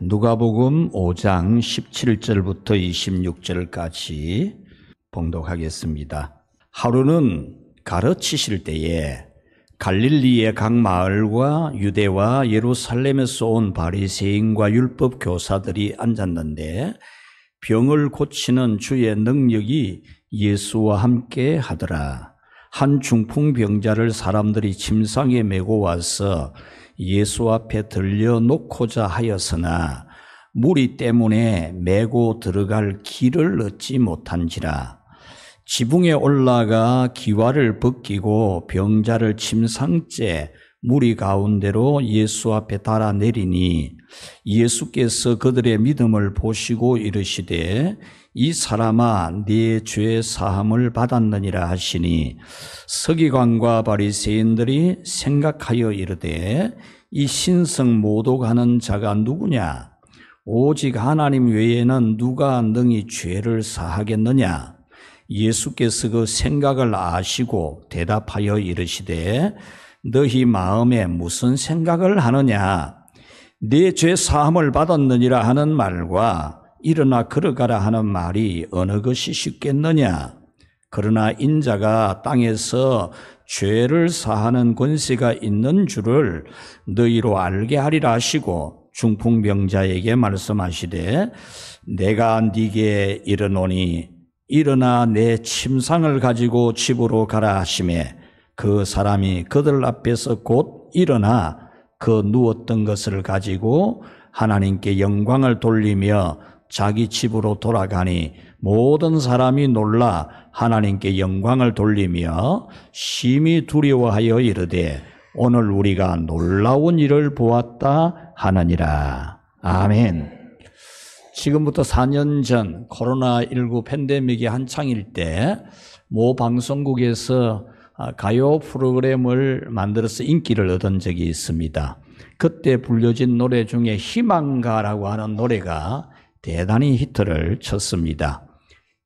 누가복음 5장 17절부터 26절까지 봉독하겠습니다. 하루는 가르치실 때에 갈릴리의 각 마을과 유대와 예루살렘에서 온 바리새인과 율법 교사들이 앉았는데 병을 고치는 주의 능력이 예수와 함께 하더라. 한 중풍병자를 사람들이 침상에 메고 와서 예수 앞에 들려놓고자 하였으나 무리 때문에 메고 들어갈 길을 얻지 못한지라. 지붕에 올라가 기와를 벗기고 병자를 침상째 무리 가운데로 예수 앞에 달아내리니 예수께서 그들의 믿음을 보시고 이르시되 이 사람아 네 죄 사함을 받았느니라 하시니 서기관과 바리새인들이 생각하여 이르되 이 신성 모독하는 자가 누구냐? 오직 하나님 외에는 누가 능히 죄를 사하겠느냐? 예수께서 그 생각을 아시고 대답하여 이르시되 너희 마음에 무슨 생각을 하느냐? 네 죄 사함을 받았느니라 하는 말과 일어나 걸어가라 하는 말이 어느 것이 쉽겠느냐? 그러나 인자가 땅에서 죄를 사하는 권세가 있는 줄을 너희로 알게 하리라 하시고 중풍병자에게 말씀하시되 내가 네게 이르노니 일어나 내 침상을 가지고 집으로 가라 하시매 그 사람이 그들 앞에서 곧 일어나 그 누웠던 것을 가지고 하나님께 영광을 돌리며 자기 집으로 돌아가니 모든 사람이 놀라 하나님께 영광을 돌리며 심히 두려워하여 이르되 오늘 우리가 놀라운 일을 보았다 하느니라. 아멘. 지금부터 4년 전 코로나19 팬데믹이 한창일 때 모 방송국에서 가요 프로그램을 만들어서 인기를 얻은 적이 있습니다. 그때 불려진 노래 중에 희망가라고 하는 노래가 대단히 히트를 쳤습니다.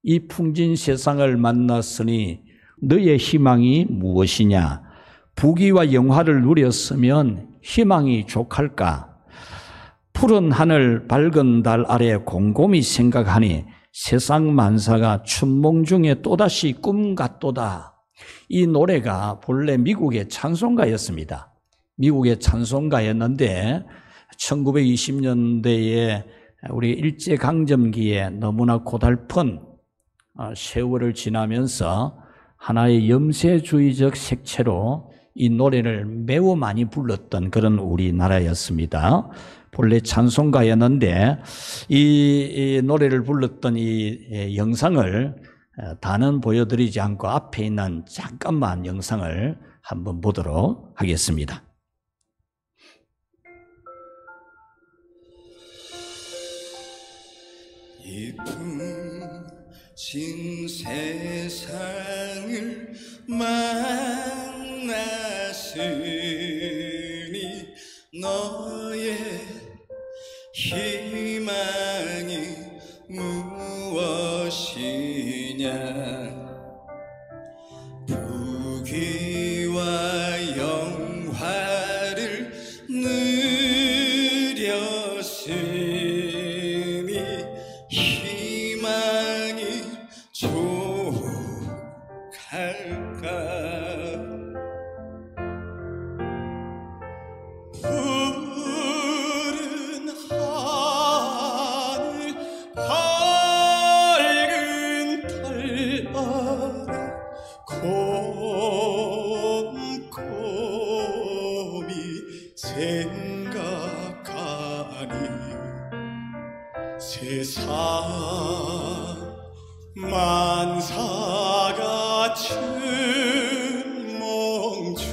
이 풍진 세상을 만났으니 너의 희망이 무엇이냐? 부귀와 영화를 누렸으면 희망이 족할까? 푸른 하늘 밝은 달 아래 곰곰이 생각하니 세상 만사가 춘몽 중에 또다시 꿈 같도다. 이 노래가 본래 미국의 찬송가였습니다. 미국의 찬송가였는데 1920년대에 우리 일제강점기에 너무나 고달픈 세월을 지나면서 하나의 염세주의적 색채로 이 노래를 매우 많이 불렀던 그런 우리나라였습니다. 본래 찬송가였는데 이 노래를 불렀던 이 영상을 다는 보여드리지 않고 앞에 있는 잠깐만 영상을 한번 보도록 하겠습니다. 이 풍진 세상을 만났으니 너의 희망이 무엇이냐? 부귀와 영화를 누렸으니 희망이 족할까? 푸른 하늘 밝은 달 아래 곰곰이 생각하니 세상 만사가 춘몽 중에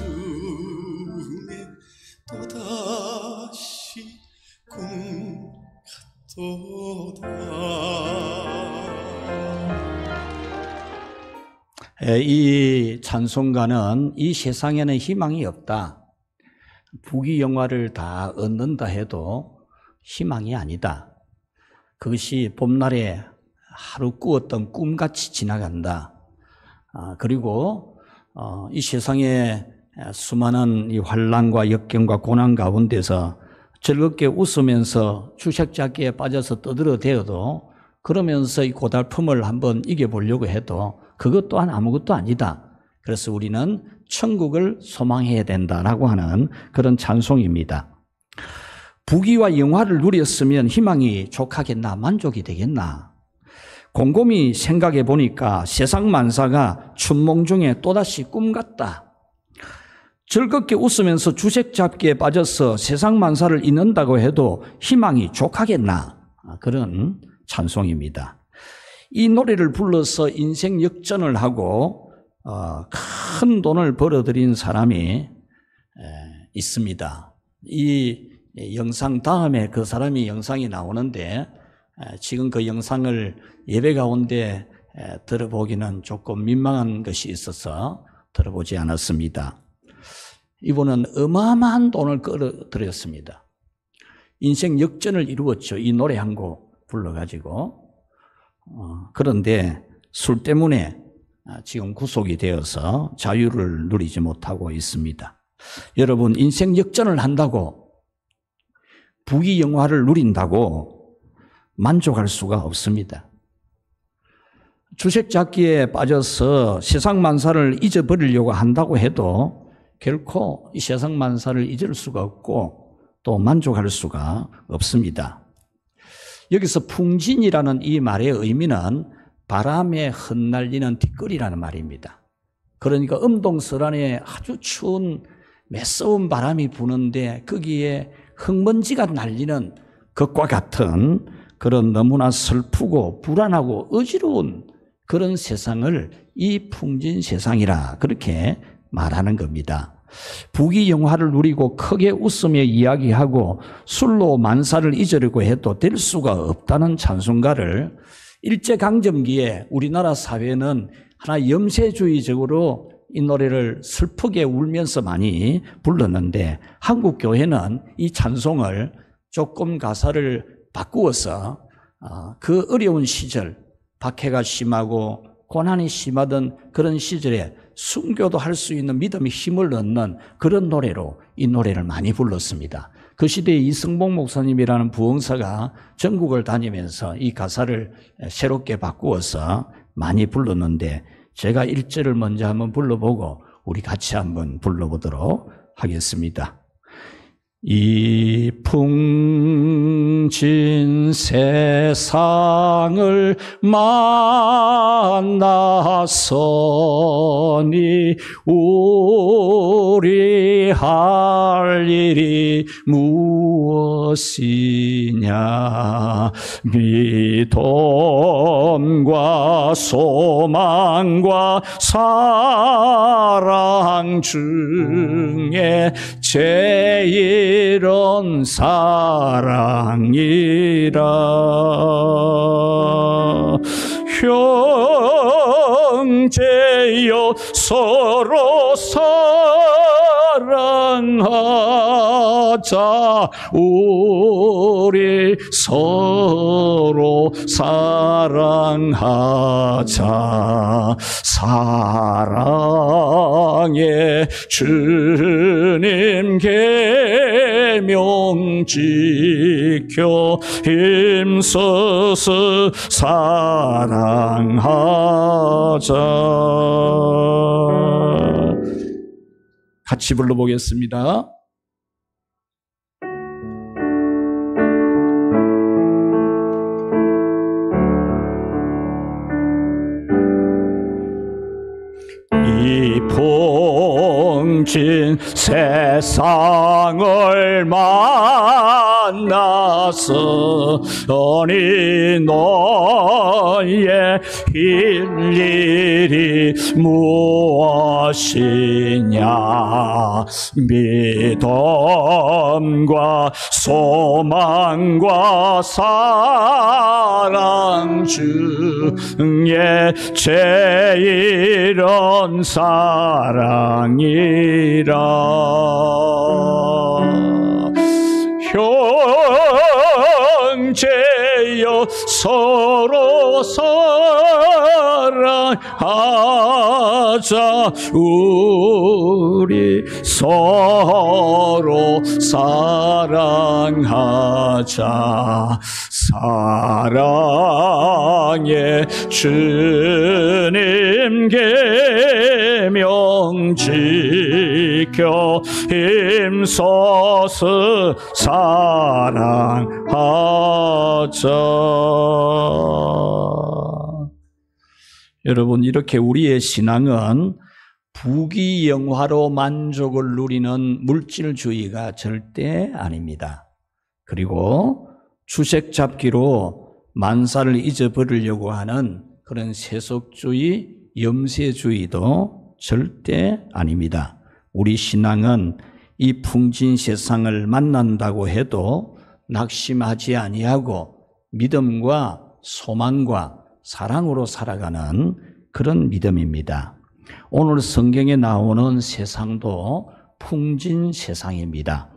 또다시 꿈 같도다. 이 찬송가는 이 세상에는 희망이 없다. 부귀 영화를 다 얻는다 해도 희망이 아니다. 그것이 봄날에 하루 꾸었던 꿈같이 지나간다. 그리고 이 세상에 수많은 이 환난과 역경과 고난 가운데서 즐겁게 웃으면서 주색잡기에 빠져서 떠들어대어도 그러면서 이 고달픔을 한번 이겨보려고 해도 그것 또한 아무것도 아니다. 그래서 우리는 천국을 소망해야 된다라고 하는 그런 찬송입니다. 부귀와 영화를 누렸으면 희망이 족하겠나, 만족이 되겠나? 곰곰이 생각해 보니까 세상 만사가 춘몽 중에 또다시 꿈 같다. 즐겁게 웃으면서 주색잡기에 빠져서 세상 만사를 잇는다고 해도 희망이 족하겠나? 그런 찬송입니다. 이 노래를 불러서 인생 역전을 하고 큰 돈을 벌어들인 사람이 있습니다. 이 영상 다음에 그 사람이 영상이 나오는데 지금 그 영상을 예배 가운데 들어보기는 조금 민망한 것이 있어서 들어보지 않았습니다. 이분은 어마어마한 돈을 끌어들였습니다. 인생 역전을 이루었죠. 이 노래 한 곡 불러가지고. 그런데 술 때문에 지금 구속이 되어서 자유를 누리지 못하고 있습니다. 여러분, 인생 역전을 한다고 부귀 영화를 누린다고 만족할 수가 없습니다. 주색잡기에 빠져서 세상 만사를 잊어버리려고 한다고 해도 결코 이 세상 만사를 잊을 수가 없고 또 만족할 수가 없습니다. 여기서 풍진이라는 이 말의 의미는 바람에 흩날리는 뒷거리라는 말입니다. 그러니까 음동설안에 아주 추운 매서운 바람이 부는데 거기에 흙먼지가 날리는 것과 같은 그런 너무나 슬프고 불안하고 어지러운 그런 세상을 이 풍진 세상이라 그렇게 말하는 겁니다. 부귀 영화를 누리고 크게 웃으며 이야기하고 술로 만사를 잊으려고 해도 될 수가 없다는 찬송가를 일제강점기에 우리나라 사회는 하나 염세주의적으로 이 노래를 슬프게 울면서 많이 불렀는데 한국 교회는 이 찬송을 조금 가사를 바꾸어서 그 어려운 시절, 박해가 심하고 고난이 심하던 그런 시절에 순교도 할 수 있는 믿음의 힘을 얻는 그런 노래로 이 노래를 많이 불렀습니다. 그 시대에 이승복 목사님이라는 부흥사가 전국을 다니면서 이 가사를 새롭게 바꾸어서 많이 불렀는데 제가 1절을 먼저 한번 불러보고 우리 같이 한번 불러보도록 하겠습니다. 이 풍진 세상을 만나서니 우리 할 일이 무엇이냐. 믿음과 소망과 사랑 중에 제일은 사랑이라. 형제여 서로 사랑하자. 우리 서로 사랑하자. 사랑의 주님 계명 지켜 힘써서 사랑하자. 같이 불러보겠습니다. 이 풍진 세상을 만나서 어니 너의 일일이 무엇이냐. 믿음과 소망과 사랑 중에 제일은 사랑이라. 형제여 서로 사랑하자. 사랑하자. 우리 서로 사랑하자. 사랑의 주님 계명 지켜 힘써서 사랑하자. 여러분, 이렇게 우리의 신앙은 부귀영화로 만족을 누리는 물질주의가 절대 아닙니다. 그리고 주색 잡기로 만사를 잊어버리려고 하는 그런 세속주의, 염세주의도 절대 아닙니다. 우리 신앙은 이 풍진 세상을 만난다고 해도 낙심하지 아니하고 믿음과 소망과 사랑으로 살아가는 그런 믿음입니다. 오늘 성경에 나오는 세상도 풍진 세상입니다.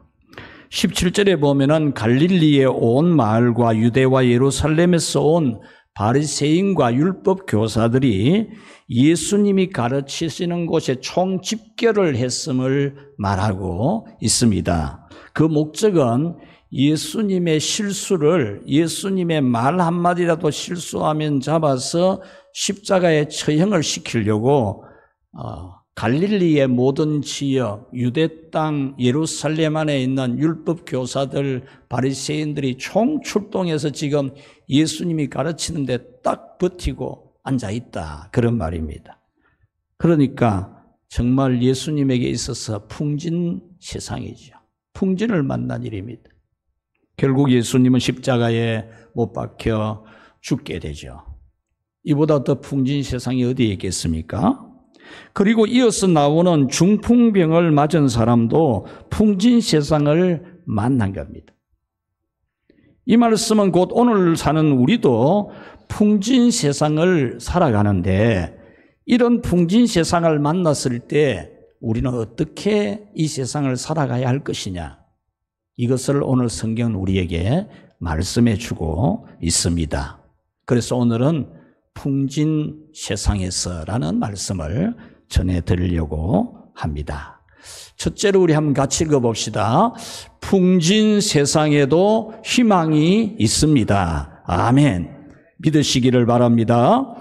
17절에 보면은 갈릴리에 온 마을과 유대와 예루살렘에서 온 바리새인과 율법 교사들이 예수님이 가르치시는 곳에 총집결을 했음을 말하고 있습니다. 그 목적은 예수님의 실수를, 예수님의 말 한마디라도 실수하면 잡아서 십자가에 처형을 시키려고 갈릴리의 모든 지역, 유대 땅, 예루살렘 안에 있는 율법 교사들, 바리새인들이 총출동해서 지금 예수님이 가르치는데 딱 버티고 앉아있다, 그런 말입니다. 그러니까 정말 예수님에게 있어서 풍진 세상이죠. 풍진을 만난 일입니다. 결국 예수님은 십자가에 못 박혀 죽게 되죠. 이보다 더 풍진 세상이 어디에 있겠습니까? 그리고 이어서 나오는 중풍병을 맞은 사람도 풍진 세상을 만난 겁니다. 이 말씀은 곧 오늘 사는 우리도 풍진 세상을 살아가는데, 이런 풍진 세상을 만났을 때 우리는 어떻게 이 세상을 살아가야 할 것이냐, 이것을 오늘 성경은 우리에게 말씀해 주고 있습니다. 그래서 오늘은 풍진 세상에서라는 말씀을 전해드리려고 합니다. 첫째로 우리 한번 같이 읽어봅시다. 풍진 세상에도 희망이 있습니다. 아멘. 믿으시기를 바랍니다.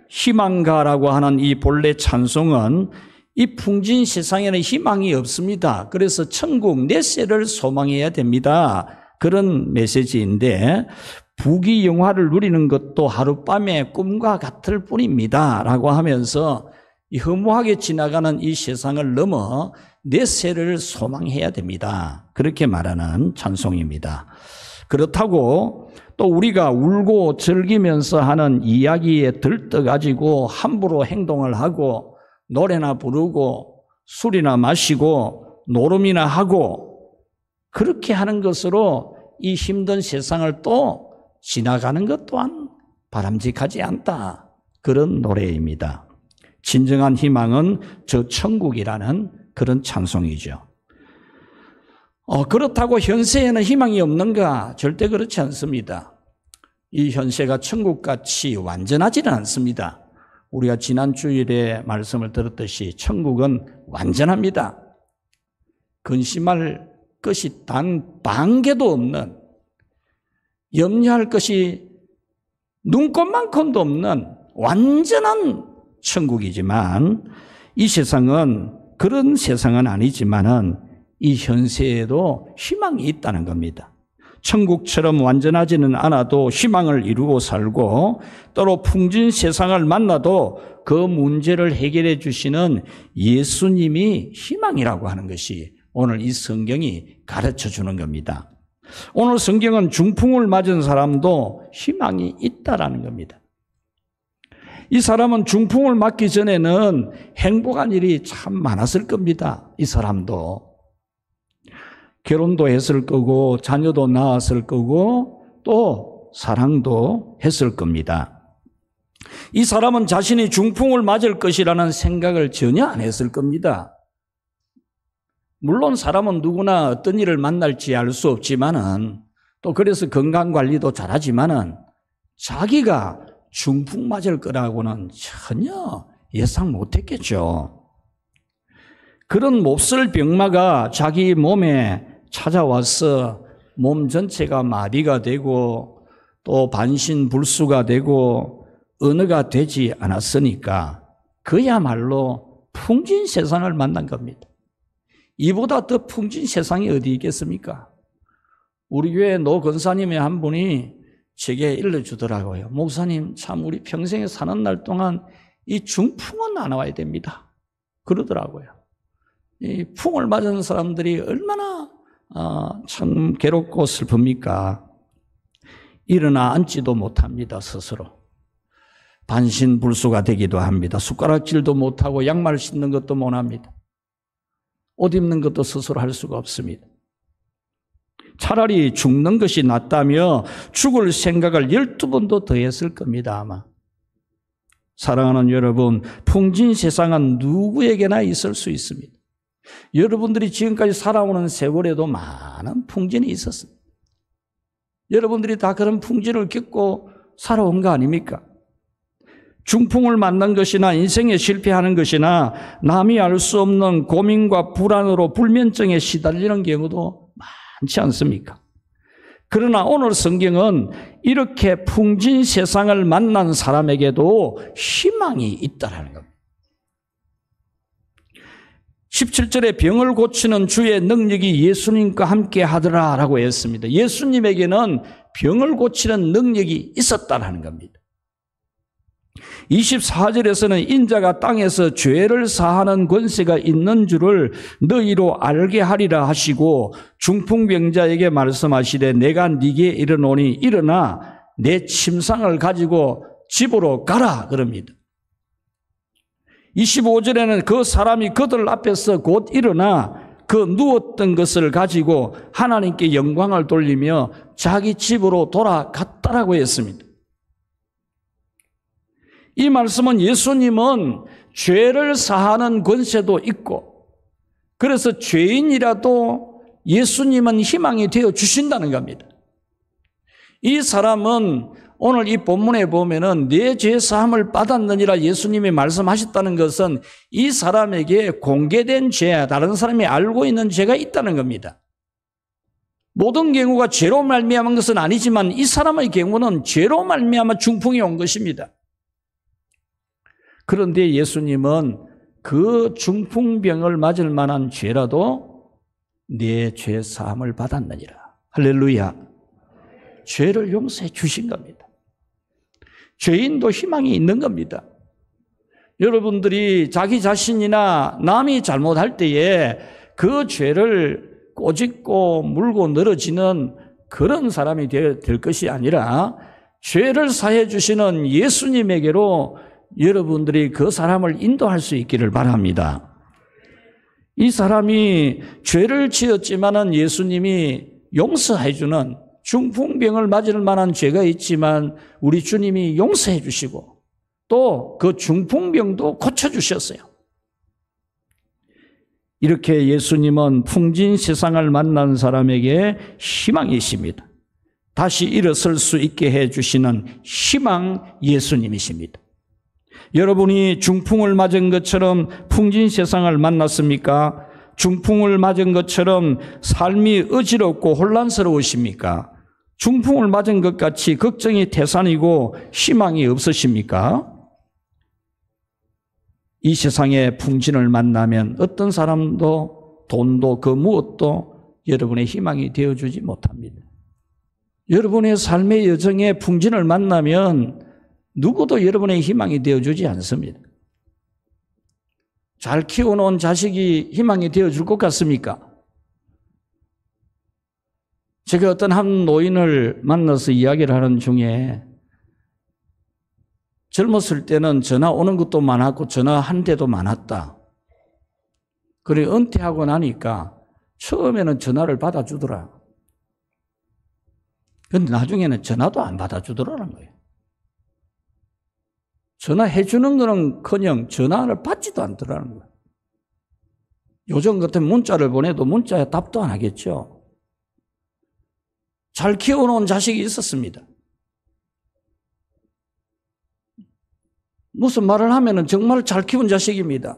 희망가라고 하는 이 본래 찬송은 이 풍진 세상에는 희망이 없습니다. 그래서 천국 내세를 소망해야 됩니다. 그런 메시지인데, 부귀영화를 누리는 것도 하룻밤의 꿈과 같을 뿐입니다 라고 하면서 이 허무하게 지나가는 이 세상을 넘어 내세를 소망해야 됩니다. 그렇게 말하는 찬송입니다. 그렇다고 또 우리가 울고 즐기면서 하는 이야기에 들떠가지고 함부로 행동을 하고 노래나 부르고 술이나 마시고 노름이나 하고 그렇게 하는 것으로 이 힘든 세상을 또 지나가는 것 또한 바람직하지 않다, 그런 노래입니다. 진정한 희망은 저 천국이라는 그런 찬송이죠. 그렇다고 현세에는 희망이 없는가? 절대 그렇지 않습니다. 이 현세가 천국같이 완전하지는 않습니다. 우리가 지난 주일에 말씀을 들었듯이 천국은 완전합니다. 근심할 것이 단 반개도 없는, 염려할 것이 눈꽃만큼도 없는 완전한 천국이지만, 이 세상은 그런 세상은 아니지만은 이 현세에도 희망이 있다는 겁니다. 천국처럼 완전하지는 않아도 희망을 이루고 살고, 또로 풍진 세상을 만나도 그 문제를 해결해 주시는 예수님이 희망이라고 하는 것이 오늘 이 성경이 가르쳐 주는 겁니다. 오늘 성경은 중풍을 맞은 사람도 희망이 있다라는 겁니다. 이 사람은 중풍을 맞기 전에는 행복한 일이 참 많았을 겁니다. 이 사람도 결혼도 했을 거고 자녀도 낳았을 거고 또 사랑도 했을 겁니다. 이 사람은 자신이 중풍을 맞을 것이라는 생각을 전혀 안 했을 겁니다. 물론 사람은 누구나 어떤 일을 만날지 알 수 없지만은, 또 그래서 건강관리도 잘하지만은 자기가 중풍 맞을 거라고는 전혀 예상 못했겠죠. 그런 몹쓸 병마가 자기 몸에 찾아와서 몸 전체가 마비가 되고 또 반신불수가 되고 언어가 되지 않았으니까 그야말로 풍진 세상을 만난 겁니다. 이보다 더 풍진 세상이 어디 있겠습니까? 우리 교회 노 권사님의 한 분이 제게 일러주더라고요. 목사님, 참 우리 평생에 사는 날 동안 이 중풍은 안 와야 됩니다. 그러더라고요. 이 풍을 맞은 사람들이 얼마나 참 괴롭고 슬픕니까? 일어나 앉지도 못합니다, 스스로. 반신불수가 되기도 합니다. 숟가락질도 못하고 양말 신는 것도 못합니다. 옷 입는 것도 스스로 할 수가 없습니다. 차라리 죽는 것이 낫다며 죽을 생각을 12번도 더 했을 겁니다, 아마. 사랑하는 여러분, 풍진 세상은 누구에게나 있을 수 있습니다. 여러분들이 지금까지 살아오는 세월에도 많은 풍진이 있었습니다. 여러분들이 다 그런 풍진을 겪고 살아온 거 아닙니까? 중풍을 만난 것이나 인생에 실패하는 것이나 남이 알 수 없는 고민과 불안으로 불면증에 시달리는 경우도 많지 않습니까? 그러나 오늘 성경은 이렇게 풍진 세상을 만난 사람에게도 희망이 있다는 겁니다. 17절에 병을 고치는 주의 능력이 예수님과 함께 하더라라고 했습니다. 예수님에게는 병을 고치는 능력이 있었다는 겁니다. 24절에서는 인자가 땅에서 죄를 사하는 권세가 있는 줄을 너희로 알게 하리라 하시고 중풍병자에게 말씀하시되 내가 네게 이르노니 일어나 내 침상을 가지고 집으로 가라 그럽니다. 25절에는 그 사람이 그들 앞에서 곧 일어나 그 누웠던 것을 가지고 하나님께 영광을 돌리며 자기 집으로 돌아갔다라고 했습니다. 이 말씀은 예수님은 죄를 사하는 권세도 있고 그래서 죄인이라도 예수님은 희망이 되어 주신다는 겁니다. 이 사람은 오늘 이 본문에 보면은 내 죄 사함을 받았느니라 예수님이 말씀하셨다는 것은 이 사람에게 공개된 죄, 다른 사람이 알고 있는 죄가 있다는 겁니다. 모든 경우가 죄로 말미암은 것은 아니지만 이 사람의 경우는 죄로 말미암아 중풍이 온 것입니다. 그런데 예수님은 그 중풍병을 맞을 만한 죄라도 내 죄 사함을 받았느니라. 할렐루야. 죄를 용서해 주신 겁니다. 죄인도 희망이 있는 겁니다. 여러분들이 자기 자신이나 남이 잘못할 때에 그 죄를 꼬집고 물고 늘어지는 그런 사람이 될 것이 아니라 죄를 사해 주시는 예수님에게로 여러분들이 그 사람을 인도할 수 있기를 바랍니다. 이 사람이 죄를 지었지만은 예수님이 용서해 주는 중풍병을 맞을 만한 죄가 있지만 우리 주님이 용서해 주시고 또 그 중풍병도 고쳐주셨어요. 이렇게 예수님은 풍진 세상을 만난 사람에게 희망이십니다. 다시 일어설 수 있게 해주시는 희망 예수님이십니다. 여러분이 중풍을 맞은 것처럼 풍진 세상을 만났습니까? 중풍을 맞은 것처럼 삶이 어지럽고 혼란스러우십니까? 중풍을 맞은 것 같이 걱정이 태산이고 희망이 없으십니까? 이 세상의 풍진을 만나면 어떤 사람도 돈도 그 무엇도 여러분의 희망이 되어주지 못합니다. 여러분의 삶의 여정에 풍진을 만나면 누구도 여러분의 희망이 되어주지 않습니다. 잘 키워놓은 자식이 희망이 되어줄 것 같습니까? 제가 어떤 한 노인을 만나서 이야기를 하는 중에 젊었을 때는 전화 오는 것도 많았고 전화 한 대도 많았다. 그래 은퇴하고 나니까 처음에는 전화를 받아주더라. 그런데 나중에는 전화도 안 받아주더라는 거예요. 전화해 주는 거는커녕 전화를 받지도 않더라는 거예요. 요즘 같은 문자를 보내도 문자에 답도 안 하겠죠. 잘 키워놓은 자식이 있었습니다. 무슨 말을 하면은 정말 잘 키운 자식입니다.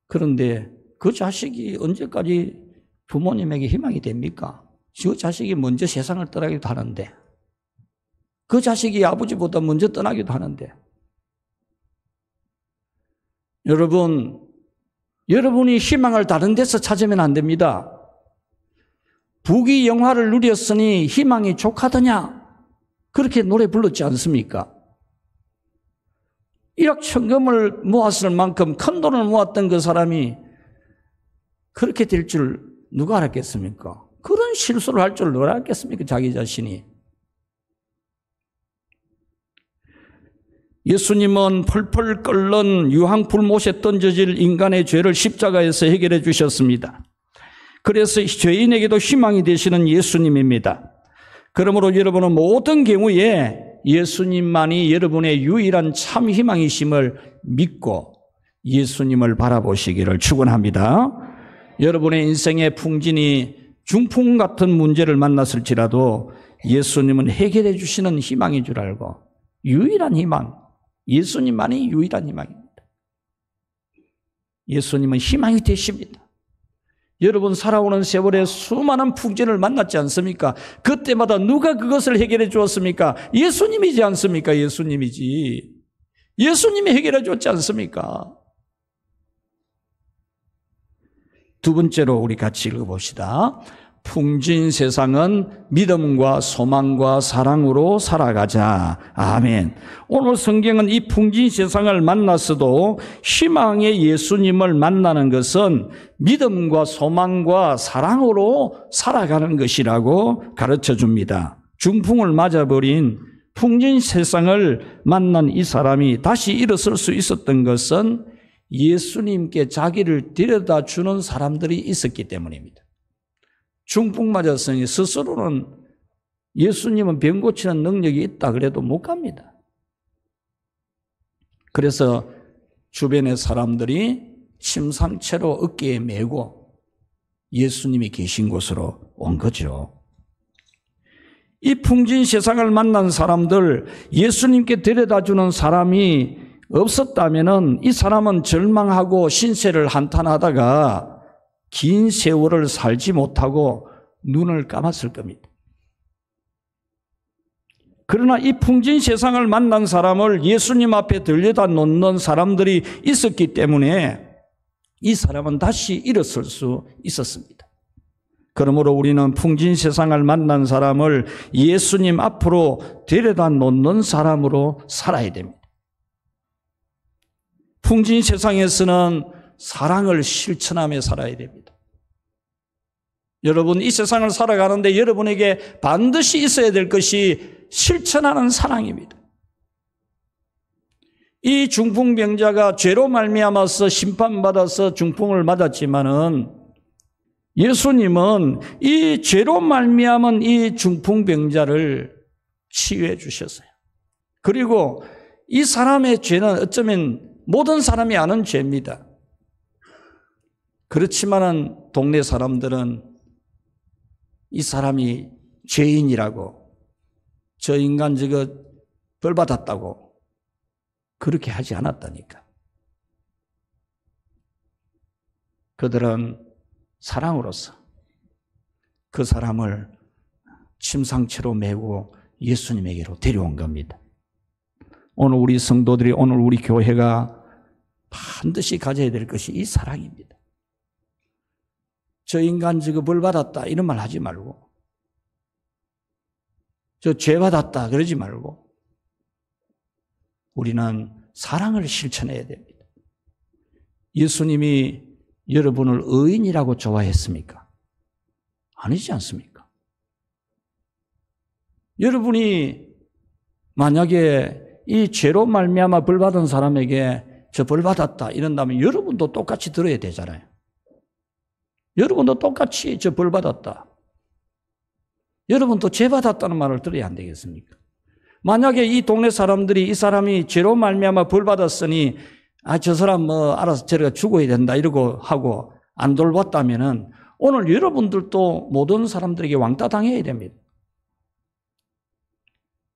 그런데 그 자식이 언제까지 부모님에게 희망이 됩니까? 그 자식이 먼저 세상을 떠나기도 하는데, 그 자식이 아버지보다 먼저 떠나기도 하는데, 여러분이 희망을 다른 데서 찾으면 안 됩니다. 부귀 영화를 누렸으니 희망이 족하더냐? 그렇게 노래 불렀지 않습니까? 1억 천금을 모았을 만큼 큰 돈을 모았던 그 사람이 그렇게 될 줄 누가 알았겠습니까? 그런 실수를 할 줄 누가 알았겠습니까? 자기 자신이. 예수님은 펄펄 끓는 유황불못에 던져질 인간의 죄를 십자가에서 해결해 주셨습니다. 그래서 죄인에게도 희망이 되시는 예수님입니다. 그러므로 여러분은 모든 경우에 예수님만이 여러분의 유일한 참 희망이심을 믿고 예수님을 바라보시기를 축원합니다. 여러분의 인생의 풍진이 중풍 같은 문제를 만났을지라도 예수님은 해결해 주시는 희망인 줄 알고, 유일한 희망, 예수님만이 유일한 희망입니다. 예수님은 희망이 되십니다. 여러분 살아오는 세월에 수많은 풍진을 만났지 않습니까? 그때마다 누가 그것을 해결해 주었습니까? 예수님이지 않습니까? 예수님이지. 예수님이 해결해 줬지 않습니까? 두 번째로 우리 같이 읽어봅시다. 풍진 세상은 믿음과 소망과 사랑으로 살아가자. 아멘. 오늘 성경은 이 풍진 세상을 만났어도 희망의 예수님을 만나는 것은 믿음과 소망과 사랑으로 살아가는 것이라고 가르쳐 줍니다. 중풍을 맞아버린 풍진 세상을 만난 이 사람이 다시 일어설 수 있었던 것은 예수님께 자기를 데려다 주는 사람들이 있었기 때문입니다. 중풍 맞았으니 스스로는 예수님은 병 고치는 능력이 있다 그래도 못 갑니다. 그래서 주변의 사람들이 침상채로 어깨에 메고 예수님이 계신 곳으로 온 거죠. 이 풍진 세상을 만난 사람들, 예수님께 데려다주는 사람이 없었다면 이 사람은 절망하고 신세를 한탄하다가 긴 세월을 살지 못하고 눈을 감았을 겁니다. 그러나 이 풍진 세상을 만난 사람을 예수님 앞에 들여다 놓는 사람들이 있었기 때문에 이 사람은 다시 일어설 수 있었습니다. 그러므로 우리는 풍진 세상을 만난 사람을 예수님 앞으로 데려다 놓는 사람으로 살아야 됩니다. 풍진 세상에서는 사랑을 실천하며 살아야 됩니다. 여러분, 이 세상을 살아가는데 여러분에게 반드시 있어야 될 것이 실천하는 사랑입니다. 이 중풍병자가 죄로 말미암아서 심판받아서 중풍을 맞았지만은 예수님은 이 죄로 말미암은 이 중풍병자를 치유해 주셨어요. 그리고 이 사람의 죄는 어쩌면 모든 사람이 아는 죄입니다. 그렇지만은 동네 사람들은 이 사람이 죄인이라고, 저 인간 저거 벌 받았다고 그렇게 하지 않았다니까. 그들은 사랑으로서 그 사람을 침상채로 메고 예수님에게로 데려온 겁니다. 오늘 우리 성도들이, 오늘 우리 교회가 반드시 가져야 될 것이 이 사랑입니다. 저 인간 저거 벌 받았다 이런 말 하지 말고, 저 죄 받았다 그러지 말고, 우리는 사랑을 실천해야 됩니다. 예수님이 여러분을 의인이라고 좋아했습니까? 아니지 않습니까? 여러분이 만약에 이 죄로 말미암아 벌 받은 사람에게 저 벌 받았다 이런다면 여러분도 똑같이 들어야 되잖아요. 여러분도 똑같이 저 벌 받았다, 여러분도 죄 받았다는 말을 들어야 안 되겠습니까? 만약에 이 동네 사람들이 이 사람이 죄로 말미암아 벌 받았으니 저 사람 알아서 저리가 죽어야 된다 이러고 하고 안 돌봤다면은 오늘 여러분들도 모든 사람들에게 왕따 당해야 됩니다.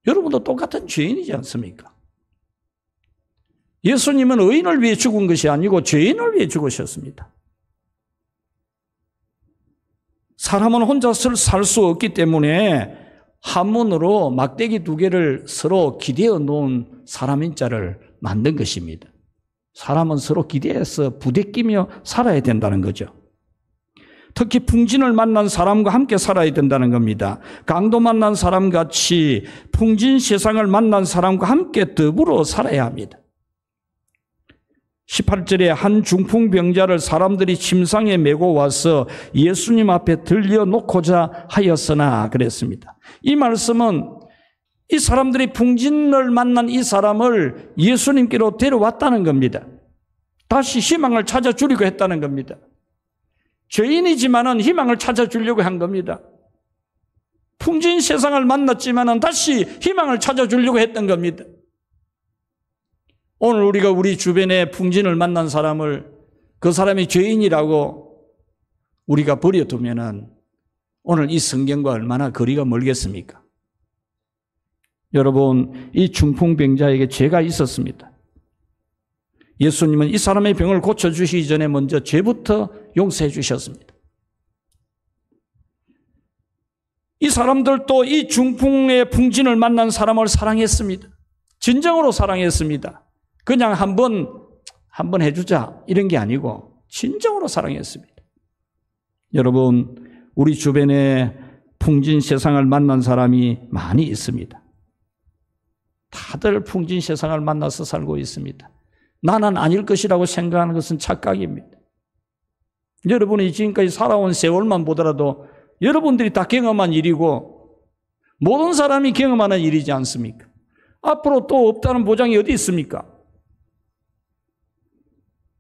여러분도 똑같은 죄인이지 않습니까? 예수님은 의인을 위해 죽은 것이 아니고 죄인을 위해 죽으셨습니다. 사람은 혼자 살 수 없기 때문에 한문으로 막대기 두 개를 서로 기대어 놓은 사람인 자를 만든 것입니다. 사람은 서로 기대해서 부대끼며 살아야 된다는 거죠. 특히 풍진을 만난 사람과 함께 살아야 된다는 겁니다. 강도 만난 사람같이 풍진 세상을 만난 사람과 함께 더불어 살아야 합니다. 18절에 한 중풍병자를 사람들이 침상에 메고 와서 예수님 앞에 들려놓고자 하였으나 그랬습니다. 이 말씀은 이 사람들이 풍진을 만난 이 사람을 예수님께로 데려왔다는 겁니다. 다시 희망을 찾아주려고 했다는 겁니다. 죄인이지만은 희망을 찾아주려고 한 겁니다. 풍진 세상을 만났지만은 다시 희망을 찾아주려고 했던 겁니다. 오늘 우리가 우리 주변에 풍진을 만난 사람을 그 사람이 죄인이라고 우리가 버려두면은 오늘 이 성경과 얼마나 거리가 멀겠습니까? 여러분, 이 중풍병자에게 죄가 있었습니다. 예수님은 이 사람의 병을 고쳐주시기 전에 먼저 죄부터 용서해 주셨습니다. 이 사람들도 이 중풍의 풍진을 만난 사람을 사랑했습니다. 진정으로 사랑했습니다. 그냥 한번 해주자 이런 게 아니고 진정으로 사랑했습니다. 여러분, 우리 주변에 풍진 세상을 만난 사람이 많이 있습니다. 다들 풍진 세상을 만나서 살고 있습니다. 나는 아닐 것이라고 생각하는 것은 착각입니다. 여러분이 지금까지 살아온 세월만 보더라도 여러분들이 다 경험한 일이고 모든 사람이 경험하는 일이지 않습니까? 앞으로 또 없다는 보장이 어디 있습니까?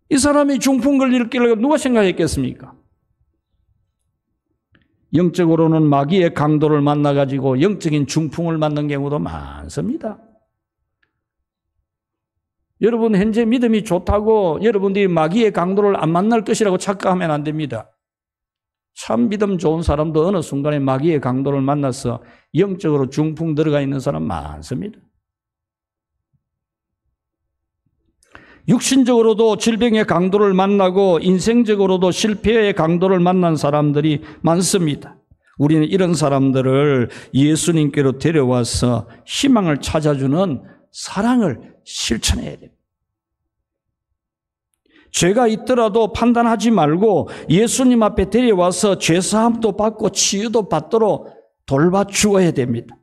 이 사람이 중풍 걸릴 거라고 누가 생각했겠습니까? 영적으로는 마귀의 강도를 만나가지고 영적인 중풍을 맞는 경우도 많습니다. 여러분 현재 믿음이 좋다고 여러분들이 마귀의 강도를 안 만날 것이라고 착각하면 안 됩니다. 참 믿음 좋은 사람도 어느 순간에 마귀의 강도를 만나서 영적으로 중풍 들어가 있는 사람 많습니다. 육신적으로도 질병의 강도를 만나고 인생적으로도 실패의 강도를 만난 사람들이 많습니다. 우리는 이런 사람들을 예수님께로 데려와서 희망을 찾아주는 사랑을 실천해야 됩니다. 죄가 있더라도 판단하지 말고 예수님 앞에 데려와서 죄사함도 받고 치유도 받도록 돌봐주어야 됩니다.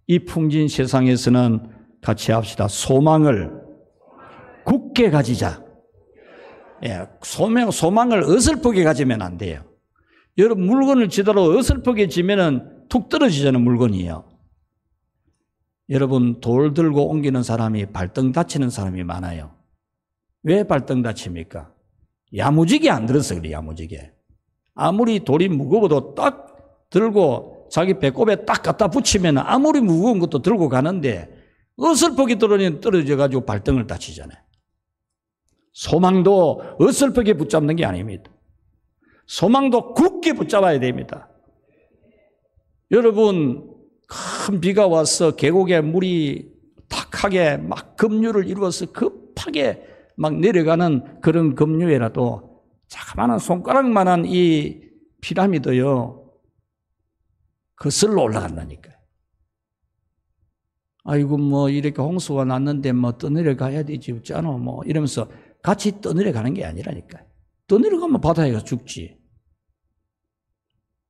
이 풍진 세상에서는 같이 합시다. 소망을 굳게 가지자. 예, 소망을 어설프게 가지면 안 돼요. 여러분 물건을 지더라도 어설프게 지면은 툭 떨어지잖아요, 물건이요. 여러분 돌 들고 옮기는 사람이 발등 다치는 사람이 많아요. 왜 발등 다칩니까? 야무지게 안 들어서 그래, 야무지게. 아무리 돌이 무거워도 딱 들고 자기 배꼽에 딱 갖다 붙이면 아무리 무거운 것도 들고 가는데 어설프게 떨어져가지고 발등을 다치잖아요. 소망도 어설프게 붙잡는 게 아닙니다. 소망도 굳게 붙잡아야 됩니다. 여러분 큰 비가 와서 계곡에 물이 탁하게 막 급류를 이루어서 급하게 막 내려가는 그런 급류에라도 자그마한 손가락만한 이 피라미드요 거슬러 올라간다니까요. 아이고 뭐 이렇게 홍수가 났는데 뭐 떠내려가야 되지 없잖아 뭐 이러면서 같이 떠내려가는 게 아니라니까요. 떠내려가면 바다에 가서 죽지.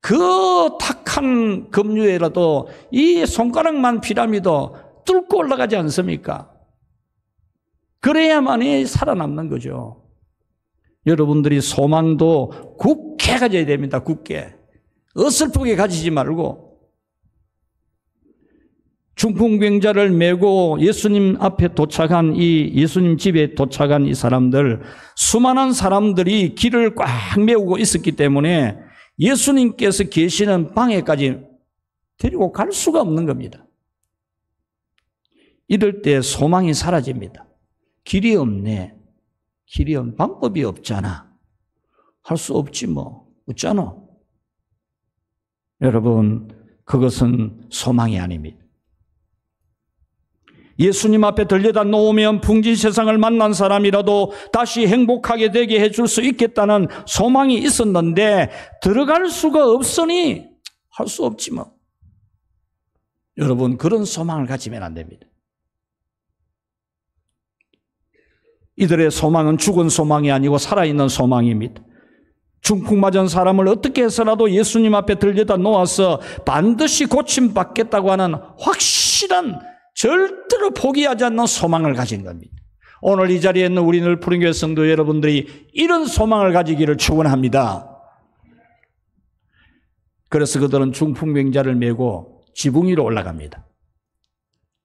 그 탁한 급류에라도 이 손가락만 피라미드 뚫고 올라가지 않습니까? 그래야만이 살아남는 거죠. 여러분들이 소망도 굳게 가져야 됩니다. 굳게. 어설프게 가지지 말고 중풍병자를 메고 예수님 앞에 도착한 예수님 집에 도착한 이 사람들, 수많은 사람들이 길을 꽉 메우고 있었기 때문에 예수님께서 계시는 방에까지 데리고 갈 수가 없는 겁니다. 이럴 때 소망이 사라집니다. 길이 없네. 방법이 없잖아. 할 수 없지 뭐. 없잖아. 여러분, 그것은 소망이 아닙니다. 예수님 앞에 들려다 놓으면 풍진 세상을 만난 사람이라도 다시 행복하게 되게 해줄 수 있겠다는 소망이 있었는데 들어갈 수가 없으니 할 수 없지 뭐. 여러분, 그런 소망을 가지면 안 됩니다. 이들의 소망은 죽은 소망이 아니고 살아있는 소망입니다. 중풍 맞은 사람을 어떻게 해서라도 예수님 앞에 들여다 놓아서 반드시 고침받겠다고 하는 확실한, 절대로 포기하지 않는 소망을 가진 겁니다. 오늘 이 자리에 있는 우리 늘푸른교회 성도 여러분들이 이런 소망을 가지기를 축원합니다. 그래서 그들은 중풍병자를 메고 지붕 위로 올라갑니다.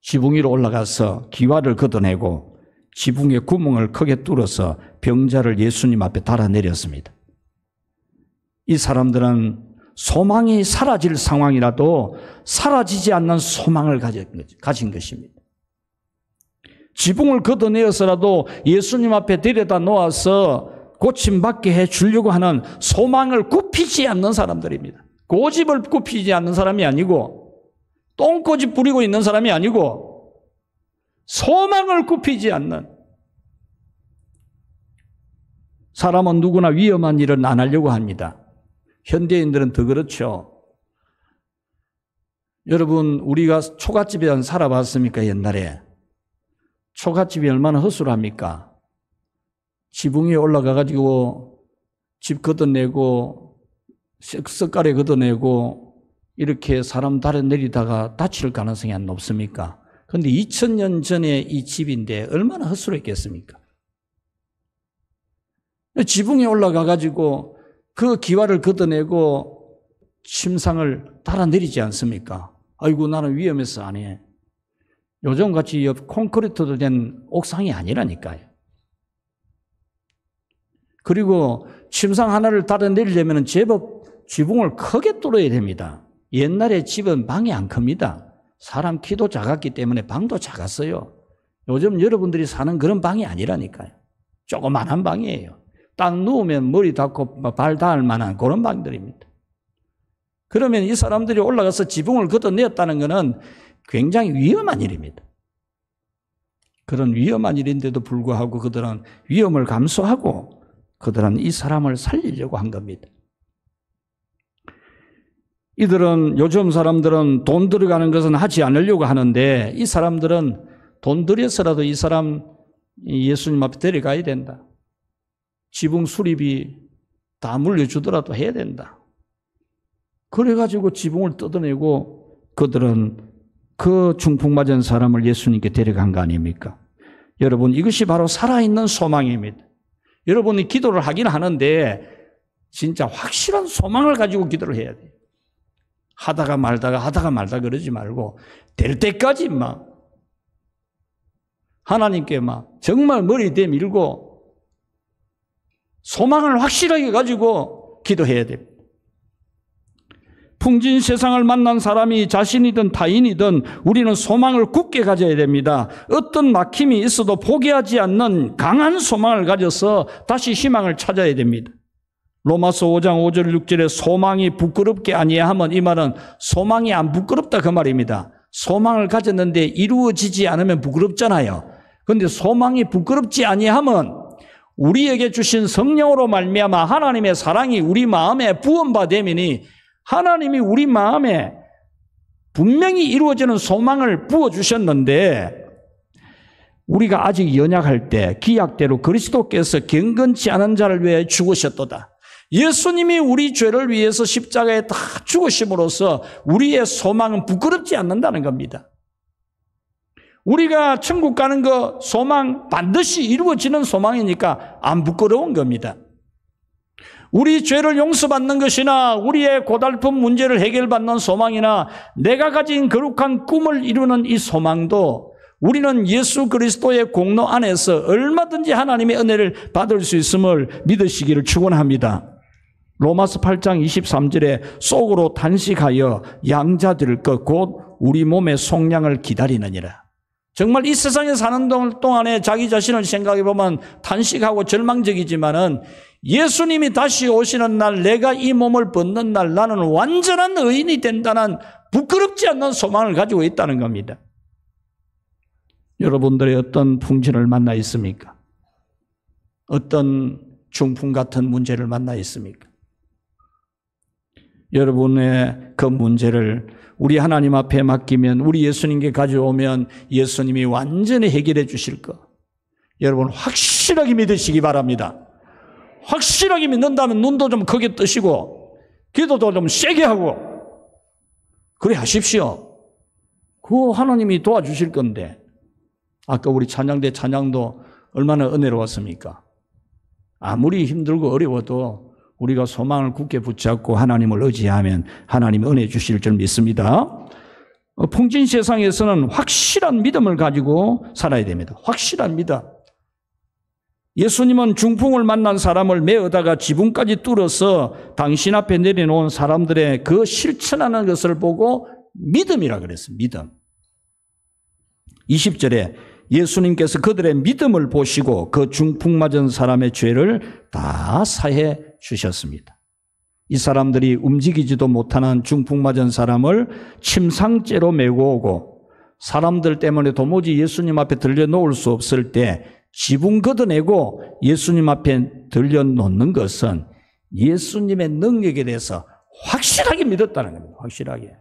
지붕 위로 올라가서 기와를 걷어내고 지붕에 구멍을 크게 뚫어서 병자를 예수님 앞에 달아내렸습니다. 이 사람들은 소망이 사라질 상황이라도 사라지지 않는 소망을 가진 것입니다. 지붕을 걷어내어서라도 예수님 앞에 데려다 놓아서 고침받게 해주려고 하는 소망을 굽히지 않는 사람들입니다. 고집을 굽히지 않는 사람이 아니고, 똥꼬집 부리고 있는 사람이 아니고, 소망을 굽히지 않는. 사람은 누구나 위험한 일은 안 하려고 합니다. 현대인들은 더 그렇죠. 여러분, 우리가 초가집에 살아봤습니까? 옛날에 초가집이 얼마나 허술합니까? 지붕 위에 올라가가지고 집 걷어내고 석가래 걷어내고 이렇게 사람 달아내리다가 다칠 가능성이 안 높습니까? 그런데 2000년 전에 이 집인데 얼마나 허술했겠습니까? 지붕에 올라가가지고 그 기와를 걷어내고 침상을 달아내리지 않습니까? 아이고, 나는 위험해서 안 해. 요즘같이 콘크리트로 된 옥상이 아니라니까요. 그리고 침상 하나를 달아내리려면 제법 지붕을 크게 뚫어야 됩니다. 옛날에 집은 방이 안 큽니다. 사람 키도 작았기 때문에 방도 작았어요. 요즘 여러분들이 사는 그런 방이 아니라니까요. 조그만한 방이에요. 딱 누우면 머리 닿고 발 닿을 만한 그런 방들입니다. 그러면 이 사람들이 올라가서 지붕을 걷어내었다는 것은 굉장히 위험한 일입니다. 그런 위험한 일인데도 불구하고 그들은 위험을 감수하고 그들은 이 사람을 살리려고 한 겁니다. 이들은, 요즘 사람들은 돈 들어가는 것은 하지 않으려고 하는데 이 사람들은 돈 들여서라도 이 사람 예수님 앞에 데려가야 된다. 지붕 수리비 다 물려주더라도 해야 된다. 그래가지고 지붕을 뜯어내고 그들은 그 중풍 맞은 사람을 예수님께 데려간 거 아닙니까? 여러분, 이것이 바로 살아있는 소망입니다. 여러분이 기도를 하긴 하는데 진짜 확실한 소망을 가지고 기도를 해야 돼요. 하다가 말다가 그러지 말고 될 때까지 막 하나님께 막 정말 머리 대밀고 소망을 확실하게 가지고 기도해야 됩니다. 풍진 세상을 만난 사람이 자신이든 타인이든 우리는 소망을 굳게 가져야 됩니다. 어떤 막힘이 있어도 포기하지 않는 강한 소망을 가져서 다시 희망을 찾아야 됩니다. 로마서 5장 5절 6절에 소망이 부끄럽게 아니하면, 이 말은 소망이 안 부끄럽다 그 말입니다. 소망을 가졌는데 이루어지지 않으면 부끄럽잖아요. 그런데 소망이 부끄럽지 아니하면 우리에게 주신 성령으로 말미암아 하나님의 사랑이 우리 마음에 부음받으니 하나님이 우리 마음에 분명히 이루어지는 소망을 부어주셨는데 우리가 아직 연약할 때 기약대로 그리스도께서 경건치 않은 자를 위해 죽으셨도다. 예수님이 우리 죄를 위해서 십자가에 다 죽으심으로써 우리의 소망은 부끄럽지 않는다는 겁니다. 우리가 천국 가는 거 소망 반드시 이루어지는 소망이니까 안 부끄러운 겁니다. 우리 죄를 용서받는 것이나 우리의 고달픈 문제를 해결받는 소망이나 내가 가진 거룩한 꿈을 이루는 이 소망도 우리는 예수 그리스도의 공로 안에서 얼마든지 하나님의 은혜를 받을 수 있음을 믿으시기를 축원합니다. 로마서 8장 23절에 속으로 단식하여 양자될 것 곧 우리 몸의 속량을 기다리느니라. 정말 이 세상에 사는 동안에 자기 자신을 생각해 보면 탄식하고 절망적이지만은 예수님이 다시 오시는 날, 내가 이 몸을 벗는 날 나는 완전한 의인이 된다는 부끄럽지 않는 소망을 가지고 있다는 겁니다. 여러분들의 어떤 풍진을 만나 있습니까? 어떤 중풍 같은 문제를 만나 있습니까? 여러분의 그 문제를 우리 하나님 앞에 맡기면, 우리 예수님께 가져오면 예수님이 완전히 해결해 주실 것, 여러분 확실하게 믿으시기 바랍니다. 확실하게 믿는다면 눈도 좀 크게 뜨시고 기도도 좀 세게 하고 그래 하십시오. 그거 하나님이 도와주실 건데, 아까 우리 찬양대 찬양도 얼마나 은혜로웠습니까? 아무리 힘들고 어려워도 우리가 소망을 굳게 붙잡고 하나님을 의지하면 하나님이 은혜 주실 줄 믿습니다. 풍진 세상에서는 확실한 믿음을 가지고 살아야 됩니다. 확실한 믿음. 예수님은 중풍을 만난 사람을 메어다가 지붕까지 뚫어서 당신 앞에 내려놓은 사람들의 그 실천하는 것을 보고 믿음이라 그랬어요. 믿음. 20절에 예수님께서 그들의 믿음을 보시고 그 중풍 맞은 사람의 죄를 다 사해 주셨습니다. 이 사람들이 움직이지도 못하는 중풍 맞은 사람을 침상째로 메고 오고 사람들 때문에 도무지 예수님 앞에 들려놓을 수 없을 때 지붕 걷어내고 예수님 앞에 들려놓는 것은 예수님의 능력에 대해서 확실하게 믿었다는 겁니다. 확실하게.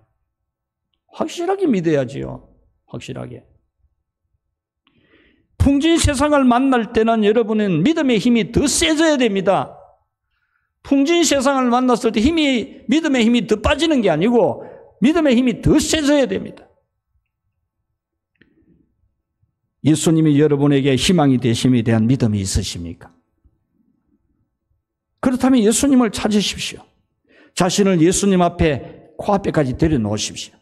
확실하게 믿어야지요. 확실하게. 풍진 세상을 만날 때는 여러분은 믿음의 힘이 더 세져야 됩니다. 풍진 세상을 만났을 때 믿음의 힘이 더 빠지는 게 아니고 믿음의 힘이 더 세져야 됩니다. 예수님이 여러분에게 희망이 되심에 대한 믿음이 있으십니까? 그렇다면 예수님을 찾으십시오. 자신을 예수님 앞에 코앞에까지 데려놓으십시오.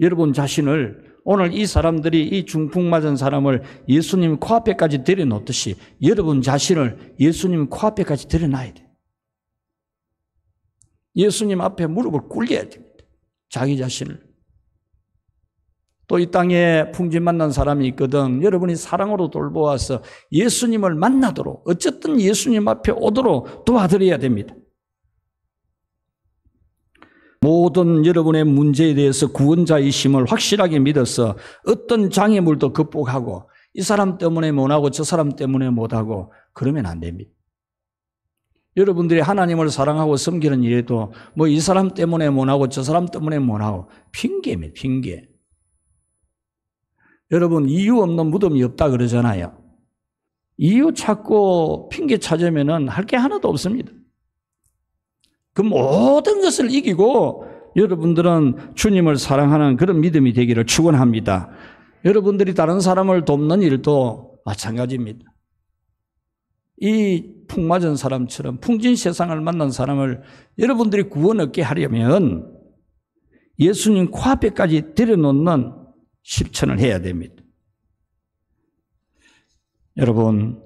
여러분 자신을, 오늘 이 사람들이 이 중풍 맞은 사람을 예수님 코앞에까지 데려놓듯이 여러분 자신을 예수님 코앞에까지 데려놔야 돼요. 예수님 앞에 무릎을 꿇려야 됩니다. 자기 자신을. 또 이 땅에 풍진 만난 사람이 있거든. 여러분이 사랑으로 돌보아서 예수님을 만나도록, 어쨌든 예수님 앞에 오도록 도와드려야 됩니다. 모든 여러분의 문제에 대해서 구원자이심을 확실하게 믿어서 어떤 장애물도 극복하고 이 사람 때문에 못하고 저 사람 때문에 못하고 그러면 안 됩니다. 여러분들이 하나님을 사랑하고 섬기는 일에도 뭐 이 사람 때문에 못하고 저 사람 때문에 못하고 핑계입니다. 핑계. 여러분 이유 없는 무덤이 없다 그러잖아요. 이유 찾고 핑계 찾으면 할 게 하나도 없습니다. 그 모든 것을 이기고 여러분들은 주님을 사랑하는 그런 믿음이 되기를 축원합니다. 여러분들이 다른 사람을 돕는 일도 마찬가지입니다. 이 풍맞은 사람처럼 풍진 세상을 만난 사람을 여러분들이 구원 얻게 하려면 예수님 코앞에까지 데려놓는 실천을 해야 됩니다. 여러분,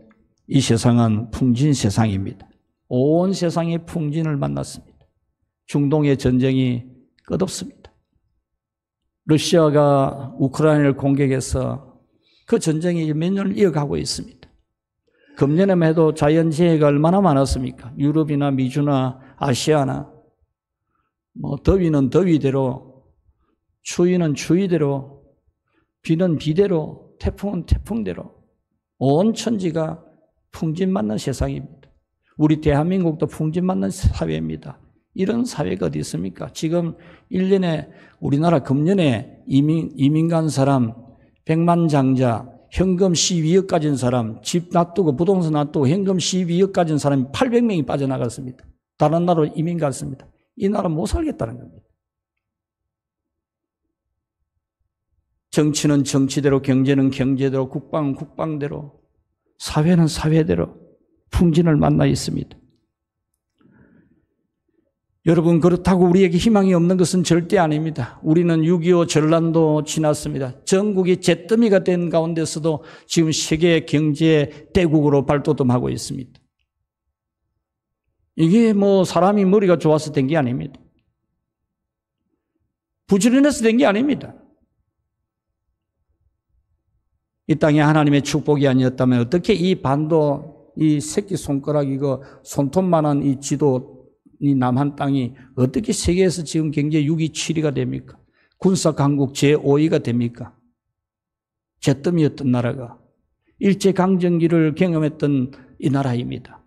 이 세상은 풍진 세상입니다. 온 세상의 풍진을 만났습니다. 중동의 전쟁이 끝없습니다. 러시아가 우크라이나를 공격해서 그 전쟁이 몇 년을 이어가고 있습니다. 금년에만 해도 자연재해가 얼마나 많았습니까? 유럽이나 미주나 아시아나, 더위는 더위대로, 추위는 추위대로, 비는 비대로, 태풍은 태풍대로 온 천지가 풍진 맞는 세상입니다. 우리 대한민국도 풍진 맞는 사회입니다. 이런 사회가 어디 있습니까? 지금 1년에 우리나라 금년에 이민 간 사람 100만 장자, 현금 12억 가진 사람, 집 놔두고 부동산 놔두고 현금 12억 가진 사람이 800명이 빠져나갔습니다. 다른 나라로 이민 갔습니다. 이 나라 못 살겠다는 겁니다. 정치는 정치대로, 경제는 경제대로, 국방은 국방대로, 사회는 사회대로 풍진을 만나 있습니다. 여러분, 그렇다고 우리에게 희망이 없는 것은 절대 아닙니다. 우리는 6.25 전란도 지났습니다. 전국이 잿더미가 된 가운데서도 지금 세계 경제 대국으로 발돋움하고 있습니다. 이게 사람이 머리가 좋아서 된 게 아닙니다. 부지런해서 된 게 아닙니다. 이 땅에 하나님의 축복이 아니었다면 어떻게 이 반도, 이 새끼손가락 이거 손톱만한 이 지도, 이 남한 땅이 어떻게 세계에서 지금 경제 6위, 7위가 됩니까? 군사 강국 제5위가 됩니까? 잿더미였던 나라가 일제강점기를 경험했던 이 나라입니다.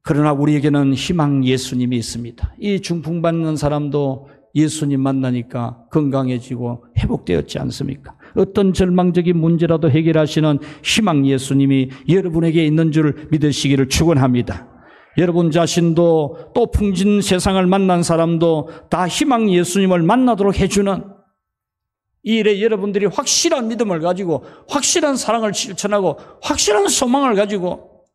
그러나 우리에게는 희망 예수님이 있습니다. 이 중풍받는 사람도 예수님 만나니까 건강해지고 회복되었지 않습니까? 어떤 절망적인 문제라도 해결하시는 희망 예수님이 여러분에게 있는 줄 믿으시기를 축원합니다. 여러분 자신도 또 풍진 세상을 만난 사람도 다 희망 예수님을 만나도록 해주는 이 일에 여러분들이 확실한 믿음을 가지고 확실한 사랑을 실천하고 확실한 소망을 가지고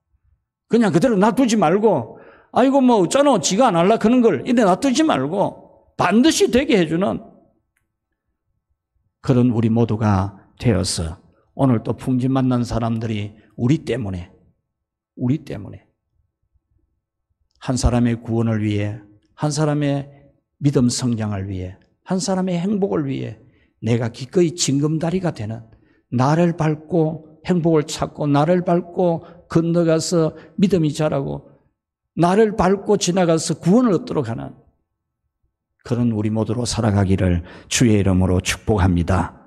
그냥 그대로 놔두지 말고 아이고 뭐 어쩌노 지가 안 할라 그런 걸 이래 놔두지 말고 반드시 되게 해주는 그런 우리 모두가 되어서 오늘 또 풍진 만난 사람들이 우리 때문에 한 사람의 구원을 위해 한 사람의 믿음 성장을 위해 한 사람의 행복을 위해 내가 기꺼이 징검다리가 되는 나를 밟고 행복을 찾고 나를 밟고 건너가서 믿음이 자라고 나를 밟고 지나가서 구원을 얻도록 하는 그런 우리 모두로 살아가기를 주의 이름으로 축복합니다.